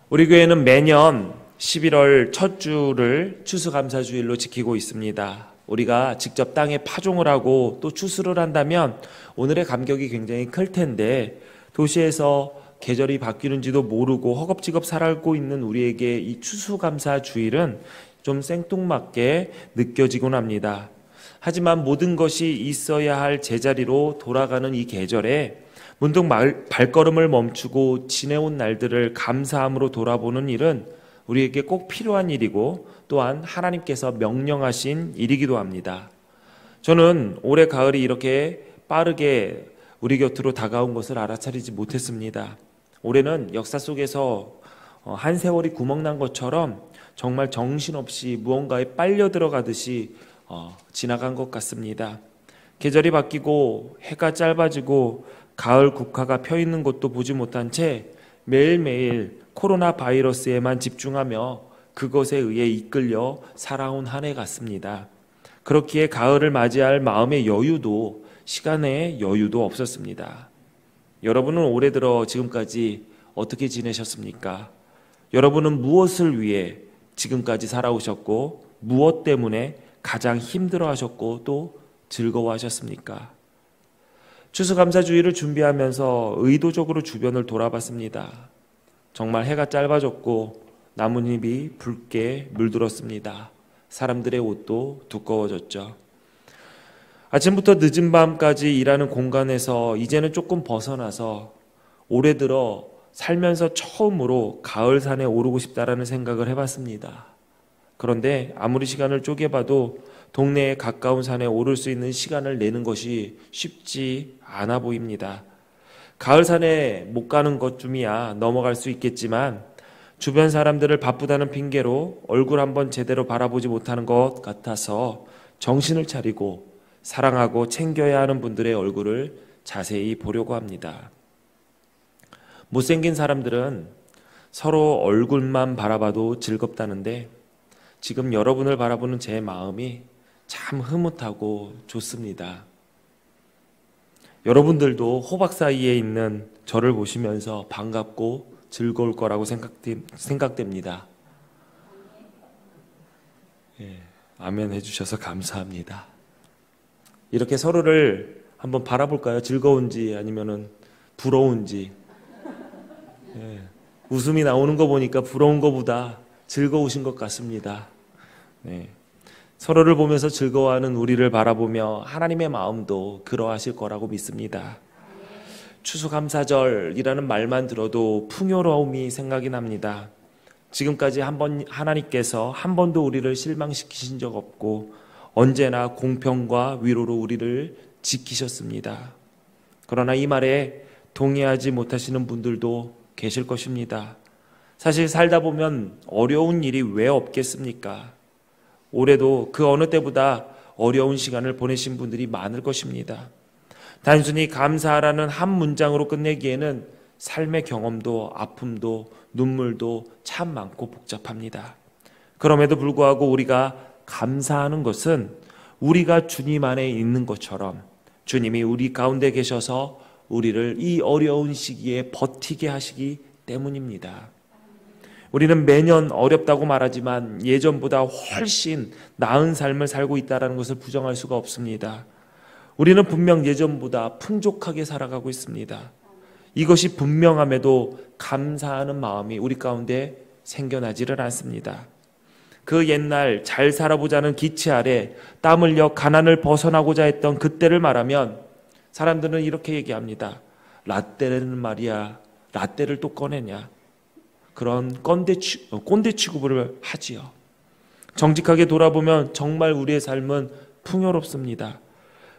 우리 교회는 매년 11월 첫 주를 추수감사주일로 지키고 있습니다. 우리가 직접 땅에 파종을 하고 또 추수를 한다면 오늘의 감격이 굉장히 클 텐데, 도시에서 계절이 바뀌는지도 모르고 허겁지겁 살고 있는 우리에게 이 추수감사주일은 좀 생뚱맞게 느껴지곤 합니다. 하지만 모든 것이 있어야 할 제자리로 돌아가는 이 계절에 문득 발걸음을 멈추고 지내온 날들을 감사함으로 돌아보는 일은 우리에게 꼭 필요한 일이고, 또한 하나님께서 명령하신 일이기도 합니다. 저는 올해 가을이 이렇게 빠르게 우리 곁으로 다가온 것을 알아차리지 못했습니다. 올해는 역사 속에서 한 세월이 구멍난 것처럼 정말 정신없이 무언가에 빨려 들어가듯이 지나간 것 같습니다. 계절이 바뀌고 해가 짧아지고 가을 국화가 펴있는 것도 보지 못한 채 매일매일 코로나 바이러스에만 집중하며 그것에 의해 이끌려 살아온 한 해 같습니다. 그렇기에 가을을 맞이할 마음의 여유도, 시간의 여유도 없었습니다. 여러분은 올해 들어 지금까지 어떻게 지내셨습니까? 여러분은 무엇을 위해 지금까지 살아오셨고, 무엇 때문에 가장 힘들어하셨고 또 즐거워하셨습니까? 추수감사주의를 준비하면서 의도적으로 주변을 돌아봤습니다. 정말 해가 짧아졌고 나뭇잎이 붉게 물들었습니다. 사람들의 옷도 두꺼워졌죠. 아침부터 늦은 밤까지 일하는 공간에서 이제는 조금 벗어나서 올해 들어 살면서 처음으로 가을산에 오르고 싶다라는 생각을 해봤습니다. 그런데 아무리 시간을 쪼개봐도 동네에 가까운 산에 오를 수 있는 시간을 내는 것이 쉽지 않아 보입니다. 가을산에 못 가는 것쯤이야 넘어갈 수 있겠지만, 주변 사람들을 바쁘다는 핑계로 얼굴 한번 제대로 바라보지 못하는 것 같아서 정신을 차리고 사랑하고 챙겨야 하는 분들의 얼굴을 자세히 보려고 합니다. 못생긴 사람들은 서로 얼굴만 바라봐도 즐겁다는데, 지금 여러분을 바라보는 제 마음이 참 흐뭇하고 좋습니다. 여러분들도 호박 사이에 있는 저를 보시면서 반갑고 즐거울 거라고 생각됩니다. 아멘 해주셔서 감사합니다. 이렇게 서로를 한번 바라볼까요? 즐거운지 아니면은 부러운지. 웃음이 나오는 거 보니까 부러운 것보다 즐거우신 것 같습니다. 서로를 보면서 즐거워하는 우리를 바라보며 하나님의 마음도 그러하실 거라고 믿습니다. 추수감사절이라는 말만 들어도 풍요로움이 생각이 납니다. 지금까지 하나님께서 한 번도 우리를 실망시키신 적 없고 언제나 공평과 위로로 우리를 지키셨습니다. 그러나 이 말에 동의하지 못하시는 분들도 계실 것입니다. 사실 살다 보면 어려운 일이 왜 없겠습니까? 올해도 그 어느 때보다 어려운 시간을 보내신 분들이 많을 것입니다. 단순히 감사하라는 한 문장으로 끝내기에는 삶의 경험도 아픔도 눈물도 참 많고 복잡합니다. 그럼에도 불구하고 우리가 감사하는 것은 우리가 주님 안에 있는 것처럼 주님이 우리 가운데 계셔서 우리를 이 어려운 시기에 버티게 하시기 때문입니다. 우리는 매년 어렵다고 말하지만 예전보다 훨씬 나은 삶을 살고 있다는 것을 부정할 수가 없습니다. 우리는 분명 예전보다 풍족하게 살아가고 있습니다. 이것이 분명함에도 감사하는 마음이 우리 가운데 생겨나지를 않습니다. 그 옛날 잘 살아보자는 기치 아래 땀 흘려 가난을 벗어나고자 했던 그때를 말하면 사람들은 이렇게 얘기합니다. 라떼는 말이야, 라떼를 또 꺼내냐. 그런 꼰대 취급을 하지요. 정직하게 돌아보면 정말 우리의 삶은 풍요롭습니다.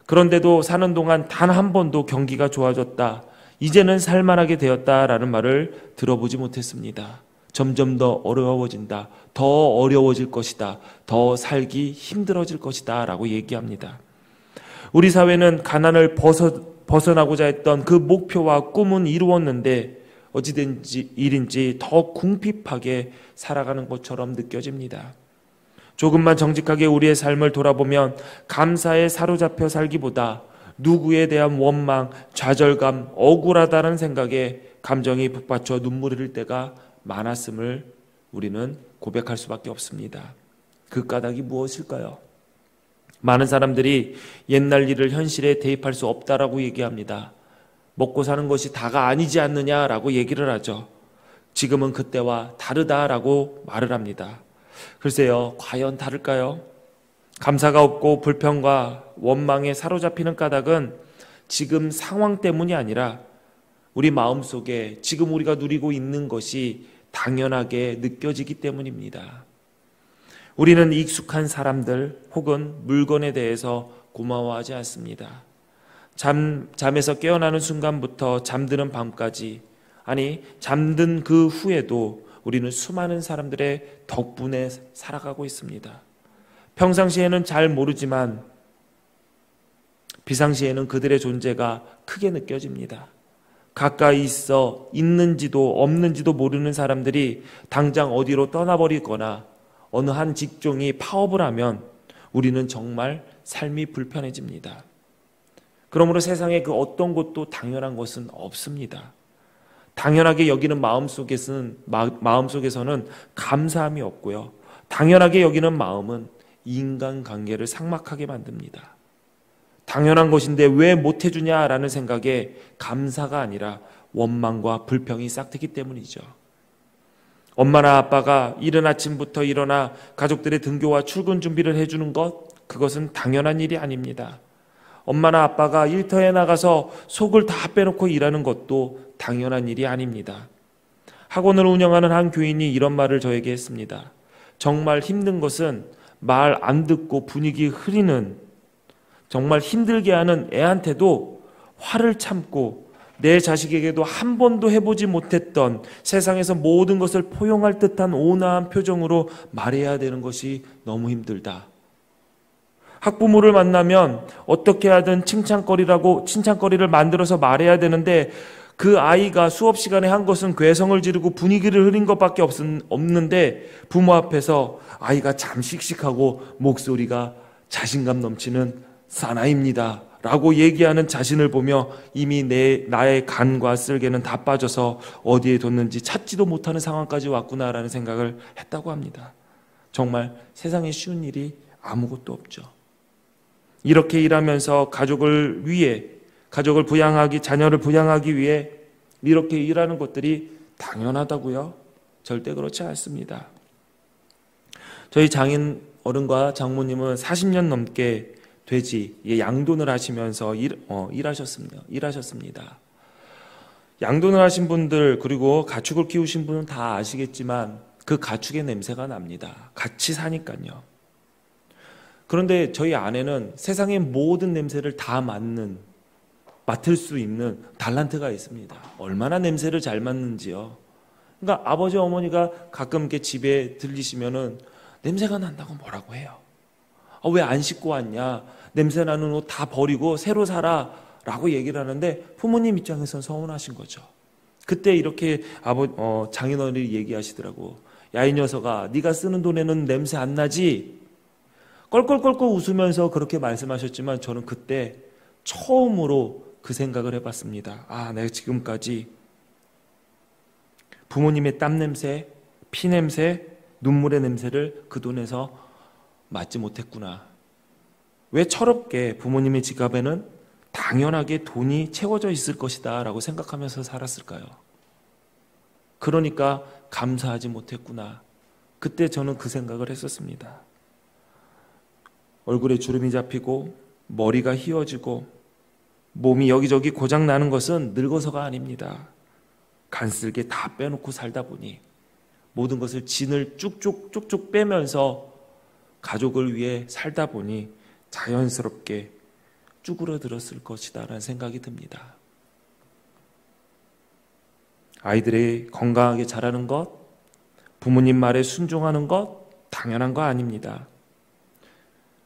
그런데도 사는 동안 단 한 번도 경기가 좋아졌다, 이제는 살만하게 되었다라는 말을 들어보지 못했습니다. 점점 더 어려워진다, 더 어려워질 것이다, 더 살기 힘들어질 것이다 라고 얘기합니다. 우리 사회는 가난을 벗어나고자 했던 그 목표와 꿈은 이루었는데 어찌된지 일인지 더 궁핍하게 살아가는 것처럼 느껴집니다. 조금만 정직하게 우리의 삶을 돌아보면 감사에 사로잡혀 살기보다 누구에 대한 원망, 좌절감, 억울하다는 생각에 감정이 북받쳐 눈물이 흘릴 때가 많았음을 우리는 고백할 수밖에 없습니다. 그 까닭이 무엇일까요? 많은 사람들이 옛날 일을 현실에 대입할 수 없다라고 얘기합니다. 먹고 사는 것이 다가 아니지 않느냐라고 얘기를 하죠. 지금은 그때와 다르다라고 말을 합니다. 글쎄요, 과연 다를까요? 감사가 없고 불평과 원망에 사로잡히는 까닭은 지금 상황 때문이 아니라 우리 마음속에 지금 우리가 누리고 있는 것이 당연하게 느껴지기 때문입니다. 우리는 익숙한 사람들 혹은 물건에 대해서 고마워하지 않습니다. 잠에서 깨어나는 순간부터 잠드는 밤까지, 아니 잠든 그 후에도 우리는 수많은 사람들의 덕분에 살아가고 있습니다. 평상시에는 잘 모르지만 비상시에는 그들의 존재가 크게 느껴집니다. 가까이 있어 있는지도 없는지도 모르는 사람들이 당장 어디로 떠나버리거나 어느 한 직종이 파업을 하면 우리는 정말 삶이 불편해집니다. 그러므로 세상에 그 어떤 것도 당연한 것은 없습니다. 당연하게 여기는 마음속에서는 감사함이 없고요. 당연하게 여기는 마음은 인간관계를 삭막하게 만듭니다. 당연한 것인데 왜 못해주냐라는 생각에 감사가 아니라 원망과 불평이 싹트기 때문이죠. 엄마나 아빠가 이른 아침부터 일어나 가족들의 등교와 출근 준비를 해주는 것, 그것은 당연한 일이 아닙니다. 엄마나 아빠가 일터에 나가서 속을 다 빼놓고 일하는 것도 당연한 일이 아닙니다. 학원을 운영하는 한 교인이 이런 말을 저에게 했습니다. 정말 힘든 것은 말 안 듣고 분위기 흐리는, 정말 힘들게 하는 애한테도 화를 참고 내 자식에게도 한 번도 해보지 못했던 세상에서 모든 것을 포용할 듯한 온화한 표정으로 말해야 되는 것이 너무 힘들다. 학부모를 만나면 어떻게 하든 칭찬거리를 만들어서 말해야 되는데 그 아이가 수업 시간에 한 것은 괴성을 지르고 분위기를 흐린 것밖에 없는데 부모 앞에서 아이가 참 씩씩하고 목소리가 자신감 넘치는 사나이입니다 라고 얘기하는 자신을 보며 이미 나의 간과 쓸개는 다 빠져서 어디에 뒀는지 찾지도 못하는 상황까지 왔구나라는 생각을 했다고 합니다. 정말 세상에 쉬운 일이 아무것도 없죠. 이렇게 일하면서 가족을 부양하기, 자녀를 부양하기 위해 이렇게 일하는 것들이 당연하다고요? 절대 그렇지 않습니다. 저희 장인 어른과 장모님은 40년 넘게 돼지, 양돈을 하시면서 일하셨습니다. 양돈을 하신 분들, 그리고 가축을 키우신 분은 다 아시겠지만 그 가축의 냄새가 납니다. 같이 사니까요. 그런데 저희 아내는 세상의 모든 냄새를 다 맡을 수 있는 달란트가 있습니다. 얼마나 냄새를 잘 맡는지요. 그러니까 아버지 어머니가 가끔 이렇게 집에 들리시면은 냄새가 난다고 뭐라고 해요. 왜 안 씻고 왔냐? 냄새 나는 옷 다 버리고 새로 사라 라고 얘기를 하는데 부모님 입장에서는 서운하신 거죠. 그때 이렇게 장인어른이 얘기하시더라고. 야, 이 녀석아, 네가 쓰는 돈에는 냄새 안 나지? 껄껄껄껄 웃으면서 그렇게 말씀하셨지만 저는 그때 처음으로 그 생각을 해봤습니다. 내가 지금까지 부모님의 땀 냄새, 피 냄새, 눈물의 냄새를 그 돈에서 맡지 못했구나. 왜 철없게 부모님의 지갑에는 당연하게 돈이 채워져 있을 것이다 라고 생각하면서 살았을까요? 그러니까 감사하지 못했구나. 그때 저는 그 생각을 했었습니다. 얼굴에 주름이 잡히고 머리가 휘어지고 몸이 여기저기 고장 나는 것은 늙어서가 아닙니다. 간쓸게 다 빼놓고 살다 보니 모든 것을 진을 쭉쭉 빼면서 가족을 위해 살다 보니 자연스럽게 쭈그러들었을 것이다 라는 생각이 듭니다. 아이들이 건강하게 자라는 것, 부모님 말에 순종하는 것 당연한 거 아닙니다.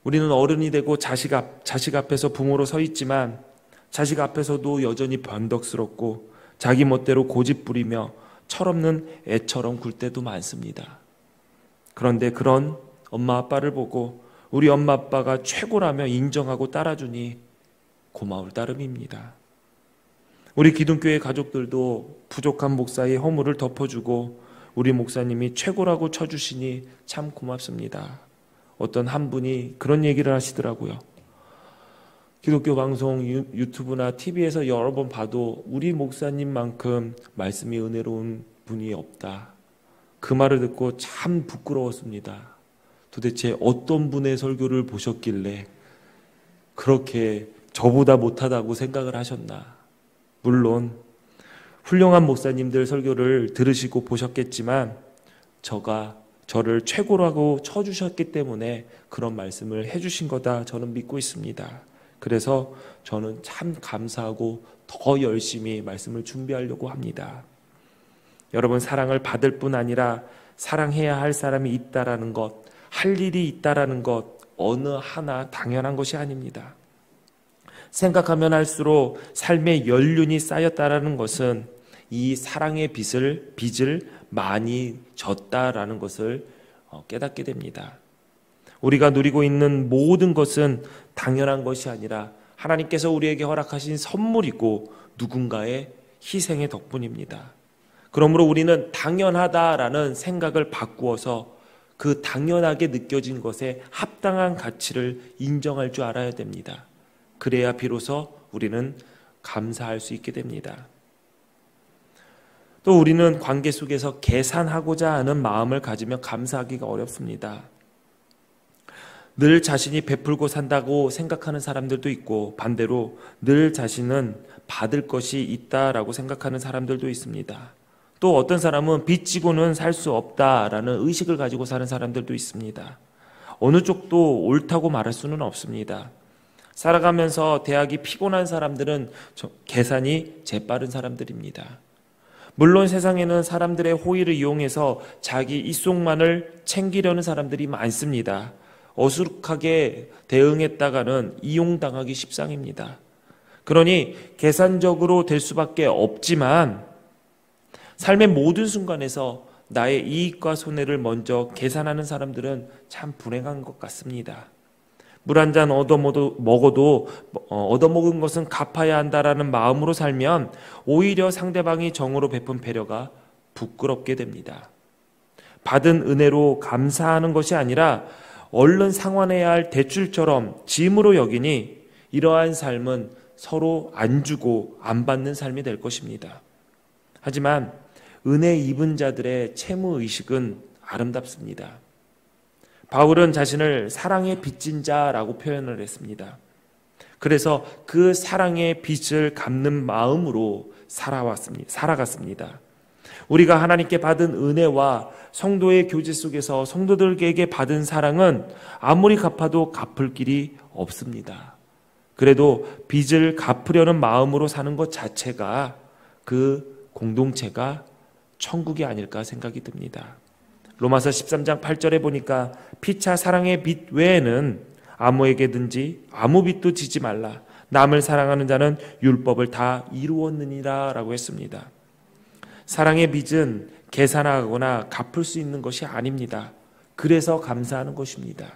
우리는 어른이 되고 자식 앞에서 부모로 서 있지만 자식 앞에서도 여전히 변덕스럽고 자기 멋대로 고집 부리며 철없는 애처럼 굴 때도 많습니다. 그런데 그런 엄마 아빠를 보고 우리 엄마 아빠가 최고라며 인정하고 따라주니 고마울 따름입니다. 우리 기둥교회 가족들도 부족한 목사의 허물을 덮어주고 우리 목사님이 최고라고 쳐주시니 참 고맙습니다. 어떤 한 분이 그런 얘기를 하시더라고요. 기독교 방송 유튜브나 TV에서 여러 번 봐도 우리 목사님만큼 말씀이 은혜로운 분이 없다. 그 말을 듣고 참 부끄러웠습니다. 도대체 어떤 분의 설교를 보셨길래 그렇게 저보다 못하다고 생각을 하셨나. 물론 훌륭한 목사님들 설교를 들으시고 보셨겠지만 저를 최고라고 쳐주셨기 때문에 그런 말씀을 해주신 거다 저는 믿고 있습니다. 그래서 저는 참 감사하고 더 열심히 말씀을 준비하려고 합니다. 여러분, 사랑을 받을 뿐 아니라 사랑해야 할 사람이 있다라는 것, 할 일이 있다라는 것 어느 하나 당연한 것이 아닙니다. 생각하면 할수록 삶의 연륜이 쌓였다라는 것은 이 사랑의 빚을 많이 졌다라는 것을 깨닫게 됩니다. 우리가 누리고 있는 모든 것은 당연한 것이 아니라 하나님께서 우리에게 허락하신 선물이고 누군가의 희생의 덕분입니다. 그러므로 우리는 당연하다라는 생각을 바꾸어서 그 당연하게 느껴진 것에 합당한 가치를 인정할 줄 알아야 됩니다. 그래야 비로소 우리는 감사할 수 있게 됩니다. 또 우리는 관계 속에서 계산하고자 하는 마음을 가지면 감사하기가 어렵습니다. 늘 자신이 베풀고 산다고 생각하는 사람들도 있고 반대로 늘 자신은 받을 것이 있다라고 생각하는 사람들도 있습니다. 또 어떤 사람은 빚지고는 살 수 없다라는 의식을 가지고 사는 사람들도 있습니다. 어느 쪽도 옳다고 말할 수는 없습니다. 살아가면서 대하기 피곤한 사람들은 계산이 재빠른 사람들입니다. 물론 세상에는 사람들의 호의를 이용해서 자기 입속만을 챙기려는 사람들이 많습니다. 어수룩하게 대응했다가는 이용당하기 십상입니다. 그러니 계산적으로 될 수밖에 없지만 삶의 모든 순간에서 나의 이익과 손해를 먼저 계산하는 사람들은 참 불행한 것 같습니다. 물 한 잔 얻어먹어도 얻어먹은 것은 갚아야 한다라는 마음으로 살면 오히려 상대방이 정으로 베푼 배려가 부끄럽게 됩니다. 받은 은혜로 감사하는 것이 아니라 얼른 상환해야 할 대출처럼 짐으로 여기니 이러한 삶은 서로 안 주고 안 받는 삶이 될 것입니다. 하지만 은혜 입은 자들의 채무의식은 아름답습니다. 바울은 자신을 사랑의 빚진 자라고 표현을 했습니다. 그래서 그 사랑의 빚을 갚는 마음으로 살아갔습니다. 우리가 하나님께 받은 은혜와 성도의 교제 속에서 성도들에게 받은 사랑은 아무리 갚아도 갚을 길이 없습니다. 그래도 빚을 갚으려는 마음으로 사는 것 자체가 그 공동체가 천국이 아닐까 생각이 듭니다. 로마서 13장 8절에 보니까 피차 사랑의 빚 외에는 아무에게든지 아무 빚도 지지 말라. 남을 사랑하는 자는 율법을 다 이루었느니라 라고 했습니다. 사랑의 빚은 계산하거나 갚을 수 있는 것이 아닙니다. 그래서 감사하는 것입니다.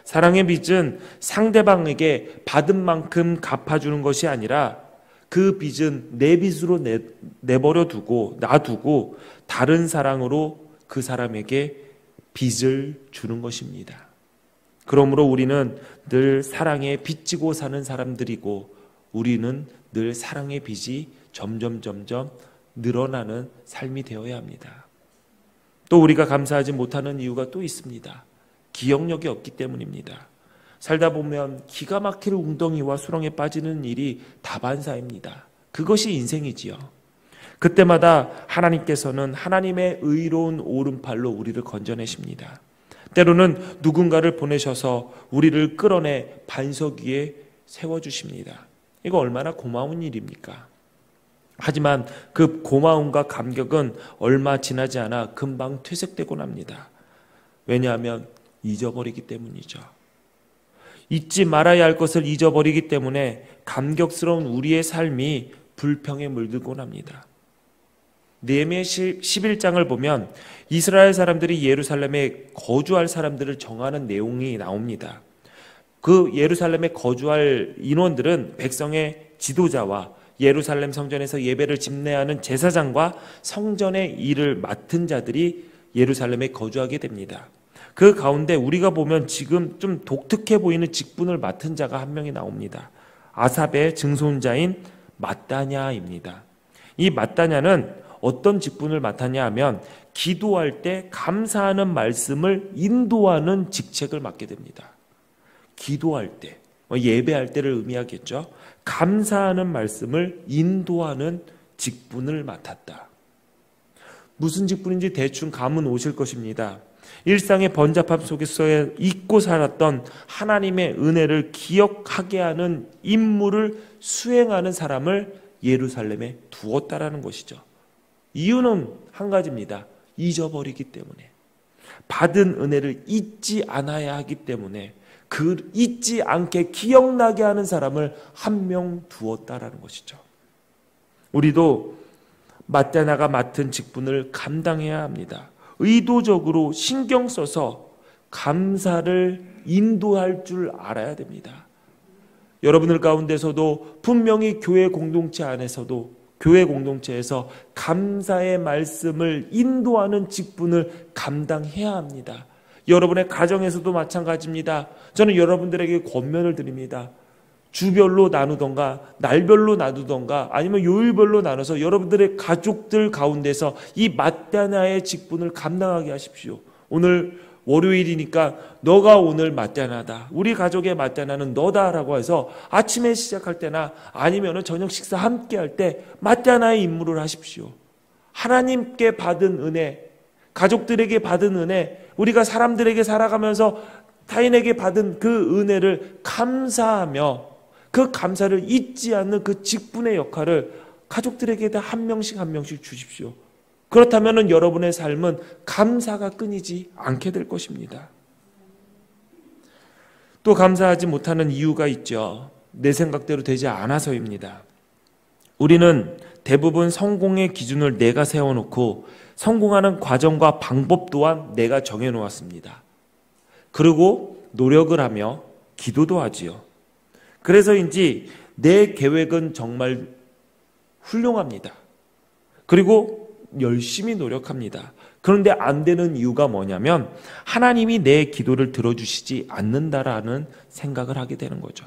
사랑의 빚은 상대방에게 받은 만큼 갚아주는 것이 아니라 그 빚은 내 빚으로 놔두고 다른 사랑으로 그 사람에게 빚을 주는 것입니다. 그러므로 우리는 늘 사랑에 빚지고 사는 사람들이고 우리는 늘 사랑의 빚이 점점 늘어나는 삶이 되어야 합니다. 또 우리가 감사하지 못하는 이유가 또 있습니다. 기억력이 없기 때문입니다. 살다 보면 기가 막힐 웅덩이와 수렁에 빠지는 일이 다반사입니다. 그것이 인생이지요. 그때마다 하나님께서는 하나님의 의로운 오른팔로 우리를 건져내십니다. 때로는 누군가를 보내셔서 우리를 끌어내 반석 위에 세워주십니다. 이거 얼마나 고마운 일입니까? 하지만 그 고마움과 감격은 얼마 지나지 않아 금방 퇴색되곤 합니다. 왜냐하면 잊어버리기 때문이죠. 잊지 말아야 할 것을 잊어버리기 때문에 감격스러운 우리의 삶이 불평에 물들곤 합니다. 느헤미야 11장을 보면 이스라엘 사람들이 예루살렘에 거주할 사람들을 정하는 내용이 나옵니다. 그 예루살렘에 거주할 인원들은 백성의 지도자와 예루살렘 성전에서 예배를 집례하는 제사장과 성전의 일을 맡은 자들이 예루살렘에 거주하게 됩니다. 그 가운데 우리가 보면 지금 좀 독특해 보이는 직분을 맡은 자가 한 명이 나옵니다. 아삽의 증손자인 마따냐입니다. 이 마따냐는 어떤 직분을 맡았냐 하면 기도할 때 감사하는 말씀을 인도하는 직책을 맡게 됩니다. 기도할 때, 예배할 때를 의미하겠죠. 감사하는 말씀을 인도하는 직분을 맡았다. 무슨 직분인지 대충 감은 오실 것입니다. 일상의 번잡함 속에서 잊고 살았던 하나님의 은혜를 기억하게 하는 임무를 수행하는 사람을 예루살렘에 두었다라는 것이죠. 이유는 한 가지입니다. 잊어버리기 때문에. 받은 은혜를 잊지 않아야 하기 때문에 그 잊지 않게 기억나게 하는 사람을 한 명 두었다라는 것이죠. 우리도 마따냐가 맡은 직분을 감당해야 합니다. 의도적으로 신경 써서 감사를 인도할 줄 알아야 됩니다. 여러분들 가운데서도 분명히 교회 공동체 안에서도 교회 공동체에서 감사의 말씀을 인도하는 직분을 감당해야 합니다. 여러분의 가정에서도 마찬가지입니다. 저는 여러분들에게 권면을 드립니다. 주별로 나누던가 날별로 나누던가 아니면 요일별로 나눠서 여러분들의 가족들 가운데서 이 마따냐의 직분을 감당하게 하십시오. 오늘 월요일이니까 너가 오늘 마따냐다. 우리 가족의 마따냐는 너다라고 해서 아침에 시작할 때나 아니면 저녁 식사 함께 할 때 마따냐의 임무를 하십시오. 하나님께 받은 은혜, 가족들에게 받은 은혜, 우리가 사람들에게 살아가면서 타인에게 받은 그 은혜를 감사하며 그 감사를 잊지 않는 그 직분의 역할을 가족들에게 다 한 명씩 한 명씩 주십시오. 그렇다면 여러분의 삶은 감사가 끊이지 않게 될 것입니다. 또 감사하지 못하는 이유가 있죠. 내 생각대로 되지 않아서입니다. 우리는 대부분 성공의 기준을 내가 세워놓고 성공하는 과정과 방법 또한 내가 정해놓았습니다. 그리고 노력을 하며 기도도 하지요. 그래서인지 내 계획은 정말 훌륭합니다. 그리고 열심히 노력합니다. 그런데 안 되는 이유가 뭐냐면 하나님이 내 기도를 들어주시지 않는다라는 생각을 하게 되는 거죠.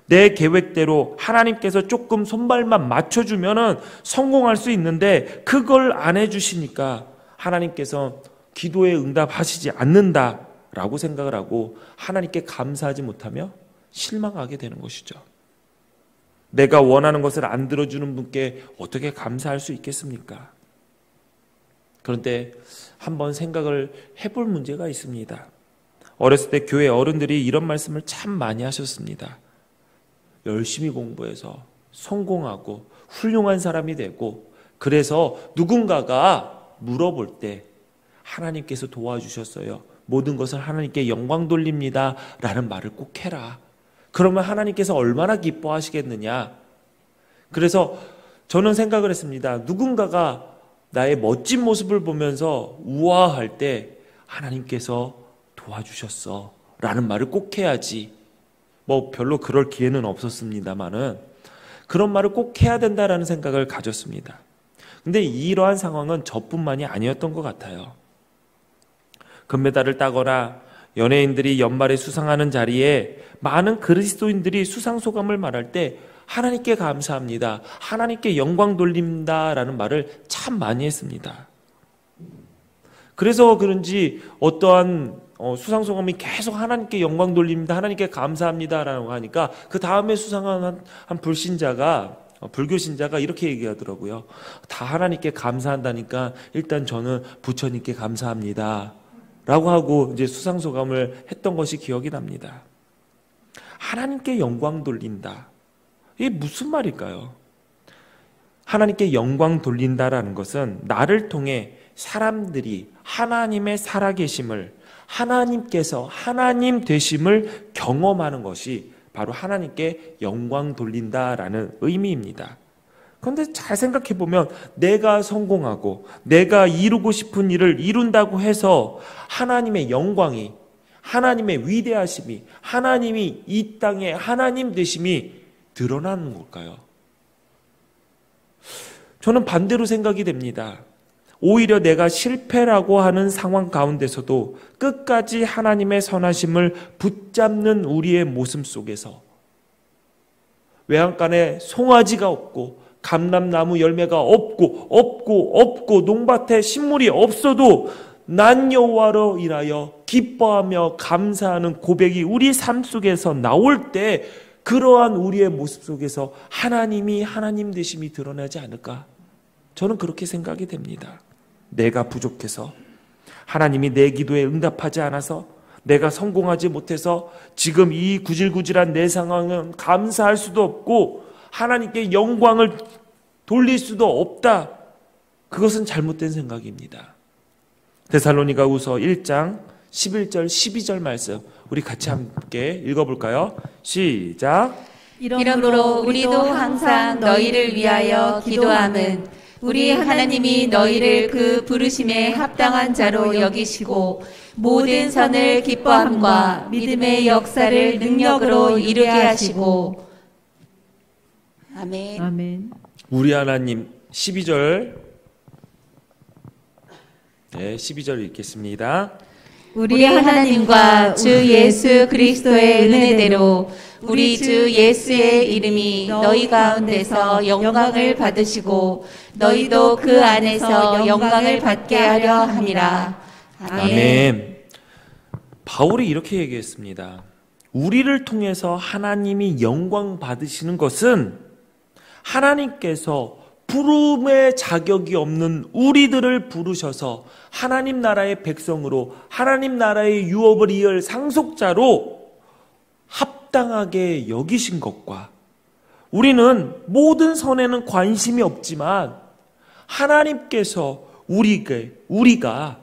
내 계획대로 하나님께서 조금 손발만 맞춰주면 성공할 수 있는데 그걸 안 해주시니까 하나님께서 기도에 응답하시지 않는다라고 생각을 하고 하나님께 감사하지 못하며 실망하게 되는 것이죠. 내가 원하는 것을 안 들어주는 분께 어떻게 감사할 수 있겠습니까? 그런데 한번 생각을 해볼 문제가 있습니다. 어렸을 때 교회 어른들이 이런 말씀을 참 많이 하셨습니다. 열심히 공부해서 성공하고 훌륭한 사람이 되고 그래서 누군가가 물어볼 때 하나님께서 도와주셨어요. 모든 것을 하나님께 영광 돌립니다. 라는 말을 꼭 해라. 그러면 하나님께서 얼마나 기뻐하시겠느냐. 그래서 저는 생각을 했습니다. 누군가가 나의 멋진 모습을 보면서 우아할 때 하나님께서 도와주셨어 라는 말을 꼭 해야지. 뭐 별로 그럴 기회는 없었습니다만은 그런 말을 꼭 해야 된다라는 생각을 가졌습니다. 근데 이러한 상황은 저뿐만이 아니었던 것 같아요. 금메달을 따거나 연예인들이 연말에 수상하는 자리에 많은 그리스도인들이 수상소감을 말할 때 하나님께 감사합니다. 하나님께 영광 돌립니다라는 말을 참 많이 했습니다. 그래서 그런지 어떠한 수상소감이 계속 하나님께 영광 돌립니다. 하나님께 감사합니다라고 하니까 그 다음에 수상한 한 불신자가 불교신자가 이렇게 얘기하더라고요. 다 하나님께 감사한다니까 일단 저는 부처님께 감사합니다. 라고 하고 이제 수상소감을 했던 것이 기억이 납니다. 하나님께 영광 돌린다. 이게 무슨 말일까요? 하나님께 영광 돌린다라는 것은 나를 통해 사람들이 하나님의 살아계심을 하나님께서 하나님 되심을 경험하는 것이 바로 하나님께 영광 돌린다라는 의미입니다. 그런데 잘 생각해 보면 내가 성공하고 내가 이루고 싶은 일을 이룬다고 해서 하나님의 영광이 하나님의 위대하심이 하나님이 이 땅에 하나님 되심이 드러나는 걸까요? 저는 반대로 생각이 됩니다. 오히려 내가 실패라고 하는 상황 가운데서도 끝까지 하나님의 선하심을 붙잡는 우리의 모습 속에서 외양간에 송아지가 없고 감람나무 열매가 없고 농밭에 식물이 없어도 난 여호와로 인하여 기뻐하며 감사하는 고백이 우리 삶 속에서 나올 때 그러한 우리의 모습 속에서 하나님이 하나님 되심이 드러나지 않을까? 저는 그렇게 생각이 됩니다. 내가 부족해서, 하나님이 내 기도에 응답하지 않아서, 내가 성공하지 못해서 지금 이 구질구질한 내 상황은 감사할 수도 없고 하나님께 영광을 돌릴 수도 없다. 그것은 잘못된 생각입니다. 데살로니가후서 1장 11절 12절 말씀 우리 같이 함께 읽어볼까요? 시작. 이러므로 우리도 항상 너희를 위하여 기도함은 우리 하나님이 너희를 그 부르심에 합당한 자로 여기시고 모든 선을 기뻐함과 믿음의 역사를 능력으로 이루게 하시고. 아멘. 아멘. 우리 하나님 12절 12절 읽겠습니다. 우리 하나님과 주 예수 그리스도의 은혜대로 우리 주 예수의 이름이 너희 가운데서 영광을 받으시고 너희도 그 안에서 영광을 받게 하려 함이라. 아멘. 바울이 이렇게 얘기했습니다. 우리를 통해서 하나님이 영광 받으시는 것은 하나님께서 부름의 자격이 없는 우리들을 부르셔서 하나님 나라의 백성으로 하나님 나라의 유업을 이을 상속자로 합당하게 여기신 것과 우리는 모든 선에는 관심이 없지만 하나님께서 우리가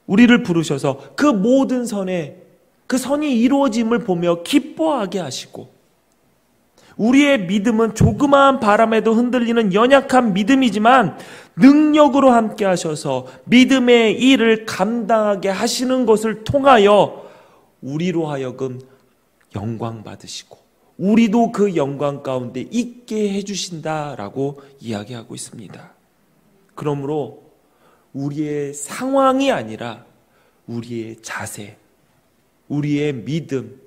우리를 부르셔서 그 모든 선에 그 선이 이루어짐을 보며 기뻐하게 하시고 우리의 믿음은 조그마한 바람에도 흔들리는 연약한 믿음이지만 능력으로 함께 하셔서 믿음의 일을 감당하게 하시는 것을 통하여 우리로 하여금 영광 받으시고 우리도 그 영광 가운데 있게 해주신다라고 이야기하고 있습니다. 그러므로 우리의 상황이 아니라 우리의 자세, 우리의 믿음,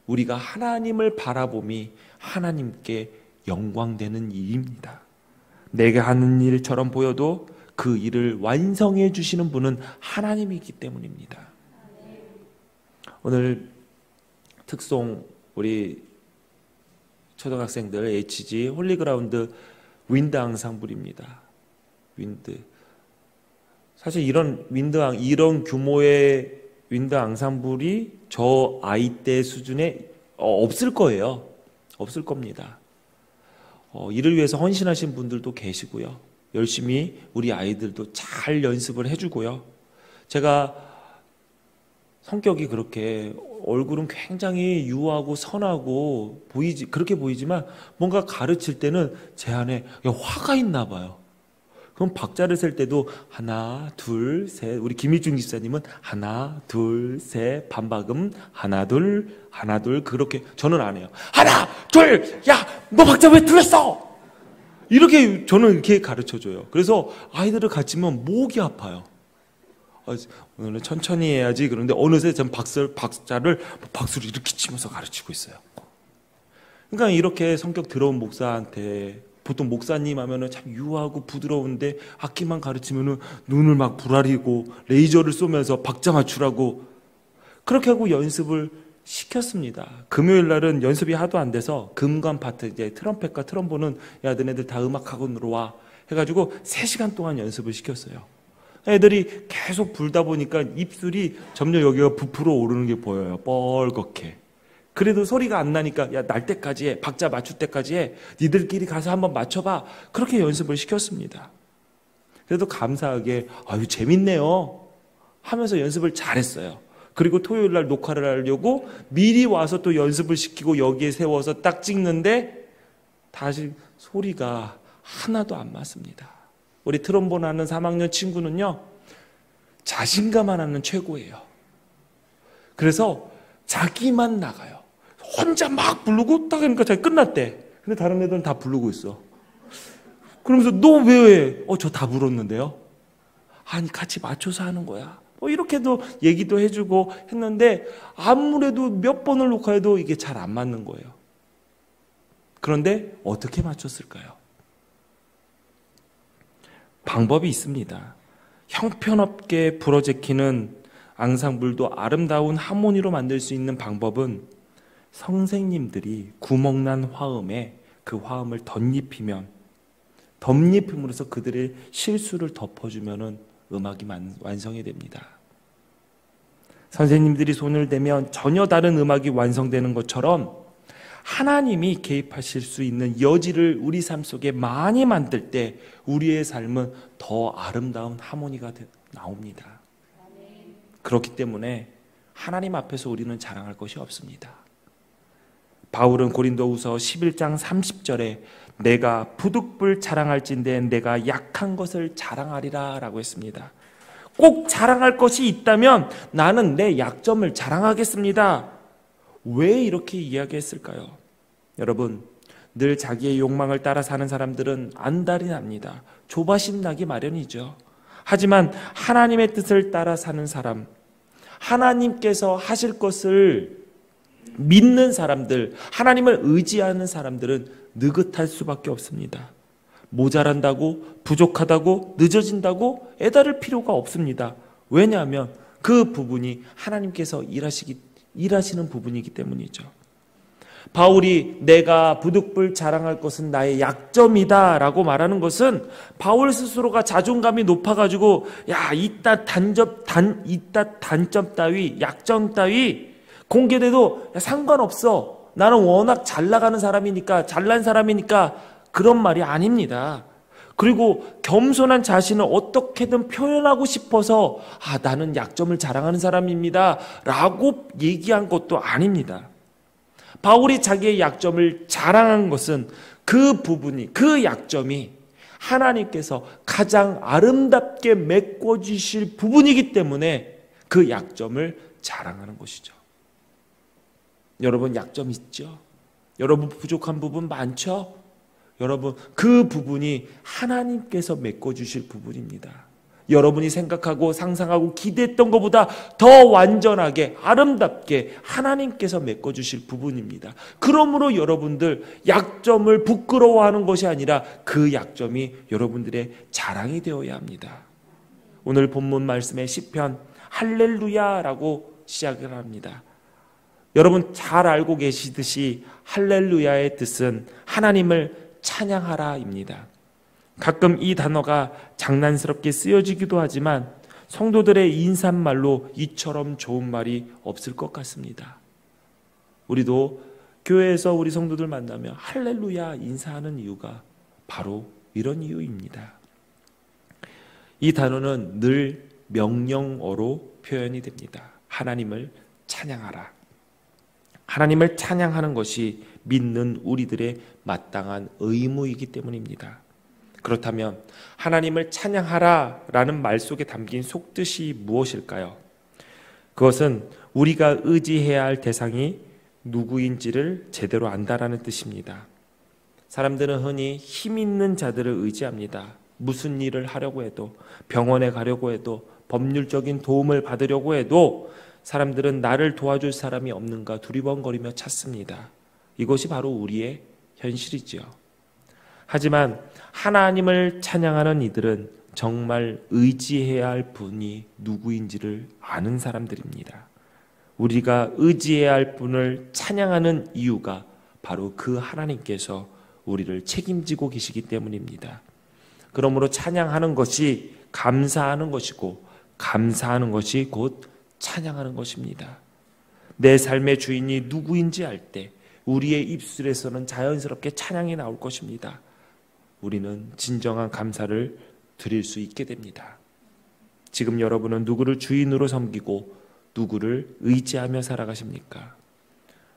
우리가 하나님을 바라봄이 하나님께 영광되는 일입니다. 내가 하는 일처럼 보여도 그 일을 완성해 주시는 분은 하나님이기 때문입니다. 오늘 특송 우리 초등학생들 HG 홀리그라운드 윈드 앙상블입니다. 윈드. 사실 이런 규모의 윈드 앙상블이 저 아이 때 수준에 없을 거예요. 없을 겁니다. 이를 위해서 헌신하신 분들도 계시고요. 열심히 우리 아이들도 잘 연습을 해주고요. 제가 성격이 그렇게 얼굴은 굉장히 유하고 선하고 그렇게 보이지만 뭔가 가르칠 때는 제 안에 화가 있나 봐요. 그럼 박자를 셀 때도 하나, 둘, 셋. 우리 김일중 집사님은 하나, 둘, 셋. 반박음 하나, 둘, 그렇게 저는 안 해요. 하나, 둘, 야, 너 박자 왜 틀렸어? 이렇게 저는 이렇게 가르쳐줘요. 그래서 아이들을 가르치면 목이 아파요. 오늘은 천천히 해야지. 그런데 어느새 전 박자를 박수를 이렇게 치면서 가르치고 있어요. 그러니까 이렇게 성격 더러운 목사한테 보통 목사님 하면은 참 유하고 부드러운데 악기만 가르치면은 눈을 막 부라리고 레이저를 쏘면서 박자 맞추라고 그렇게 하고 연습을 시켰습니다. 금요일 날은 연습이 하도 안 돼서 금관 파트 이제 트럼펫과 트럼본은 야 너네들 다 음악학원으로 와 해가지고 3시간 동안 연습을 시켰어요. 애들이 계속 불다 보니까 입술이 점점 여기가 부풀어 오르는 게 보여요. 뻘겋게. 그래도 소리가 안 나니까 야 날 때까지 해. 박자 맞출 때까지 해. 니들끼리 가서 한번 맞춰봐. 그렇게 연습을 시켰습니다. 그래도 감사하게 아유 재밌네요 하면서 연습을 잘했어요. 그리고 토요일 날 녹화를 하려고 미리 와서 또 연습을 시키고 여기에 세워서 딱 찍는데 다시 소리가 하나도 안 맞습니다. 우리 트럼본 하는 3학년 친구는요 자신감 하나는 최고예요. 그래서 자기만 나가요. 혼자 막 부르고 딱 하니까 자기 끝났대. 근데 다른 애들은 다 부르고 있어. 그러면서 너 왜 해? 저 다 물었는데요. 아니 같이 맞춰서 하는 거야. 이렇게도 얘기도 해주고 했는데 아무래도 몇 번을 녹화해도 이게 잘 안 맞는 거예요. 그런데 어떻게 맞췄을까요? 방법이 있습니다. 형편없게 부러제키는 앙상블도 아름다운 하모니로 만들 수 있는 방법은 선생님들이 구멍난 화음에 그 화음을 덧입힘으로써 그들의 실수를 덮어주면 음악이 완성이 됩니다. 선생님들이 손을 대면 전혀 다른 음악이 완성되는 것처럼 하나님이 개입하실 수 있는 여지를 우리 삶 속에 많이 만들 때 우리의 삶은 더 아름다운 하모니가 나옵니다. 그렇기 때문에 하나님 앞에서 우리는 자랑할 것이 없습니다. 바울은 고린도후서 11장 30절에 내가 부득불 자랑할진대 내가 약한 것을 자랑하리라 라고 했습니다. 꼭 자랑할 것이 있다면 나는 내 약점을 자랑하겠습니다. 왜 이렇게 이야기했을까요? 여러분, 늘 자기의 욕망을 따라 사는 사람들은 안달이 납니다. 조바심 나기 마련이죠. 하지만 하나님의 뜻을 따라 사는 사람, 하나님께서 하실 것을 믿는 사람들, 하나님을 의지하는 사람들은 느긋할 수밖에 없습니다. 모자란다고, 부족하다고, 늦어진다고 애달을 필요가 없습니다. 왜냐하면 그 부분이 하나님께서 일하시는 부분이기 때문이죠. 바울이 내가 부득불 자랑할 것은 나의 약점이다 라고 말하는 것은 바울 스스로가 자존감이 높아가지고 이따 단점 따위, 약점 따위 공개돼도 상관없어. 나는 워낙 잘 나가는 사람이니까, 잘난 사람이니까 그런 말이 아닙니다. 그리고 겸손한 자신을 어떻게든 표현하고 싶어서 나는 약점을 자랑하는 사람입니다 라고 얘기한 것도 아닙니다. 바울이 자기의 약점을 자랑한 것은 그 부분이, 그 약점이 하나님께서 가장 아름답게 메꿔주실 부분이기 때문에 그 약점을 자랑하는 것이죠. 여러분 약점 있죠? 여러분 부족한 부분 많죠? 여러분 그 부분이 하나님께서 메꿔주실 부분입니다. 여러분이 생각하고 상상하고 기대했던 것보다 더 완전하게 아름답게 하나님께서 메꿔주실 부분입니다. 그러므로 여러분들 약점을 부끄러워하는 것이 아니라 그 약점이 여러분들의 자랑이 되어야 합니다. 오늘 본문 말씀의 시편 할렐루야라고 시작을 합니다. 여러분 잘 알고 계시듯이 할렐루야의 뜻은 하나님을 찬양하라입니다. 가끔 이 단어가 장난스럽게 쓰여지기도 하지만 성도들의 인사말로 이처럼 좋은 말이 없을 것 같습니다. 우리도 교회에서 우리 성도들 만나면 할렐루야 인사하는 이유가 바로 이런 이유입니다. 이 단어는 늘 명령어로 표현이 됩니다. 하나님을 찬양하라. 하나님을 찬양하는 것이 믿는 우리들의 마땅한 의무이기 때문입니다. 그렇다면 하나님을 찬양하라라는 말 속에 담긴 속뜻이 무엇일까요? 그것은 우리가 의지해야 할 대상이 누구인지를 제대로 안다라는 뜻입니다. 사람들은 흔히 힘 있는 자들을 의지합니다. 무슨 일을 하려고 해도, 병원에 가려고 해도, 법률적인 도움을 받으려고 해도 사람들은 나를 도와줄 사람이 없는가 두리번거리며 찾습니다. 이것이 바로 우리의 현실이지요. 하지만 하나님을 찬양하는 이들은 정말 의지해야 할 분이 누구인지를 아는 사람들입니다. 우리가 의지해야 할 분을 찬양하는 이유가 바로 그 하나님께서 우리를 책임지고 계시기 때문입니다. 그러므로 찬양하는 것이 감사하는 것이고 감사하는 것이 곧 찬양하는 것입니다. 내 삶의 주인이 누구인지 알 때 우리의 입술에서는 자연스럽게 찬양이 나올 것입니다. 우리는 진정한 감사를 드릴 수 있게 됩니다. 지금 여러분은 누구를 주인으로 섬기고 누구를 의지하며 살아가십니까?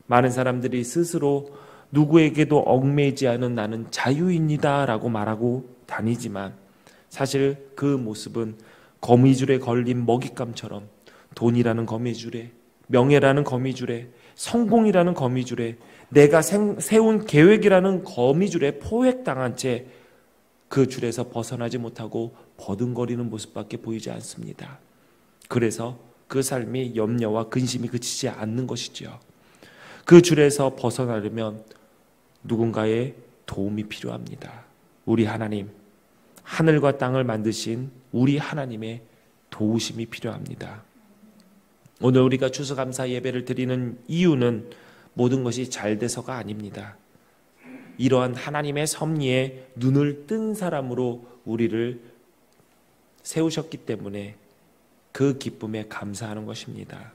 많은 사람들이 스스로 누구에게도 얽매이지 않은 나는 자유인이다 라고 말하고 다니지만 사실 그 모습은 거미줄에 걸린 먹잇감처럼 돈이라는 거미줄에, 명예라는 거미줄에, 성공이라는 거미줄에, 내가 세운 계획이라는 거미줄에 포획당한 채 그 줄에서 벗어나지 못하고 버둥거리는 모습밖에 보이지 않습니다. 그래서 그 삶이 염려와 근심이 그치지 않는 것이지요. 그 줄에서 벗어나려면 누군가의 도움이 필요합니다. 우리 하나님, 하늘과 땅을 만드신 우리 하나님의 도우심이 필요합니다. 오늘 우리가 추수감사 예배를 드리는 이유는 모든 것이 잘 돼서가 아닙니다. 이러한 하나님의 섭리에 눈을 뜬 사람으로 우리를 세우셨기 때문에 그 기쁨에 감사하는 것입니다.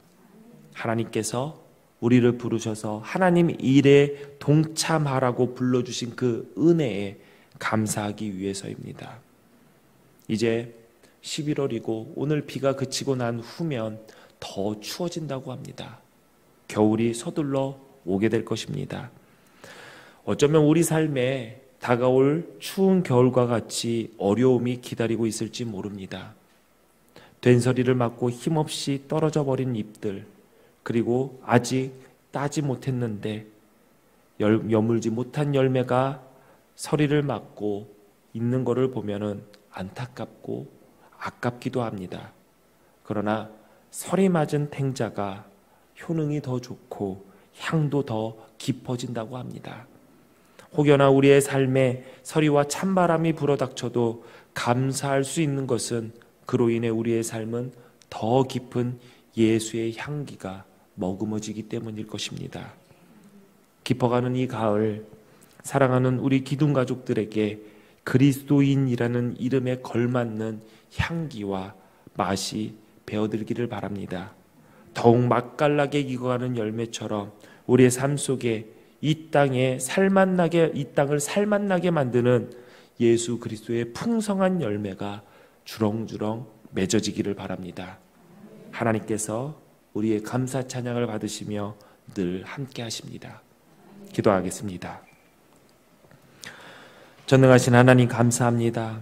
하나님께서 우리를 부르셔서 하나님 일에 동참하라고 불러주신 그 은혜에 감사하기 위해서입니다. 이제 11월이고 오늘 비가 그치고 난 후면 더 추워진다고 합니다. 겨울이 서둘러 오게 될 것입니다. 어쩌면 우리 삶에 다가올 추운 겨울과 같이 어려움이 기다리고 있을지 모릅니다. 된소리를 맞고 힘없이 떨어져 버린 잎들, 그리고 아직 따지 못했는데 여물지 못한 열매가 서리를 맞고 있는 것을 보면은 안타깝고 아깝기도 합니다. 그러나 서리 맞은 탱자가 효능이 더 좋고 향도 더 깊어진다고 합니다. 혹여나 우리의 삶에 서리와 찬바람이 불어닥쳐도 감사할 수 있는 것은 그로 인해 우리의 삶은 더 깊은 예수의 향기가 머금어지기 때문일 것입니다. 깊어가는 이 가을, 사랑하는 우리 기둥 가족들에게 그리스도인이라는 이름에 걸맞는 향기와 맛이 배어들기를 바랍니다. 더욱 맛깔나게 익어가는 열매처럼 우리의 삶 속에 이 땅을 살맛나게 만드는 예수 그리스도의 풍성한 열매가 주렁주렁 맺어지기를 바랍니다. 하나님께서 우리의 감사 찬양을 받으시며 늘 함께 하십니다. 기도하겠습니다. 전능하신 하나님 감사합니다.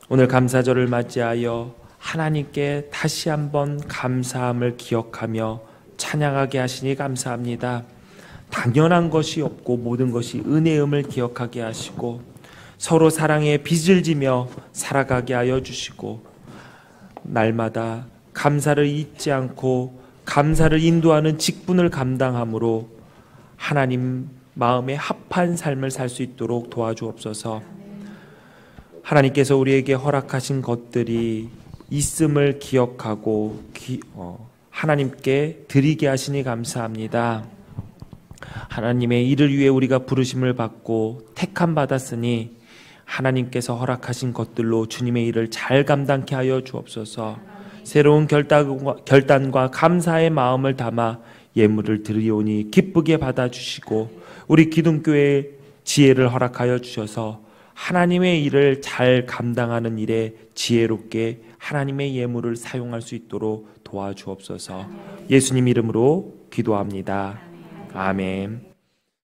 오늘 감사절을 맞이하여 하나님께 다시 한번 감사함을 기억하며 찬양하게 하시니 감사합니다. 당연한 것이 없고 모든 것이 은혜음을 기억하게 하시고 서로 사랑에 빚을 지며 살아가게 하여 주시고 날마다 감사를 잊지 않고 감사를 인도하는 직분을 감당함으로 하나님 마음에 합한 삶을 살 수 있도록 도와주옵소서. 하나님께서 우리에게 허락하신 것들이 있음을 기억하고 하나님께 드리게 하시니 감사합니다. 하나님의 일을 위해 우리가 부르심을 받고 택함 받았으니 하나님께서 허락하신 것들로 주님의 일을 잘 감당케 하여 주옵소서. 새로운 결단과 감사의 마음을 담아 예물을 드리오니 기쁘게 받아주시고 우리 기둥교회의 지혜를 허락하여 주셔서 하나님의 일을 잘 감당하는 일에 지혜롭게 하나님의 예물을 사용할 수 있도록 도와주옵소서. 예수님 이름으로 기도합니다. 아멘.